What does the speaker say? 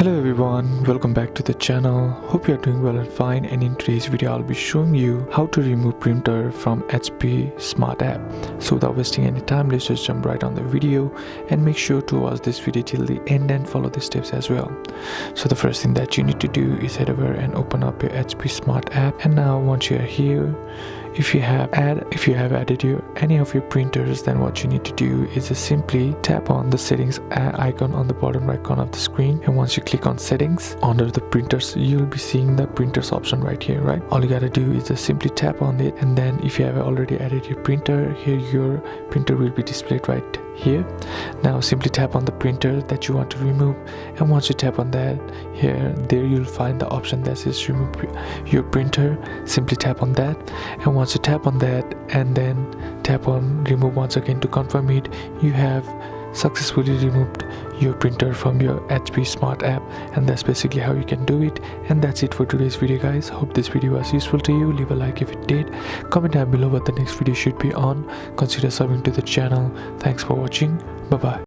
Hello everyone, welcome back to the channel. Hope you are doing well and fine, and in today's video I'll be showing you how to remove printer from HP Smart app. So without wasting any time, let's just jump right on the video and make sure to watch this video till the end and follow the steps as well. So the first thing that you need to do is head over and open up your HP Smart app, and now once you are here, if you have added any of your printers, then what you need to do is just simply tap on the settings icon on the bottom right corner of the screen, and once you click on settings under the printers, you'll be seeing the printers option right here, right? All you gotta do is just simply tap on it, and then if you have already added your printer, here your printer will be displayed right here. Now simply tap on the printer that you want to remove, and once you tap on that, there you'll find the option that says remove your printer. Simply tap on that, and once you tap on that and then tap on remove once again to confirm it, you have successfully removed your printer from your HP Smart app. And that's basically how you can do it. And that's it for today's video, guys. Hope this video was useful to you. Leave a like if it did, comment down below what the next video should be on, consider subbing to the channel. Thanks for watching. Bye bye.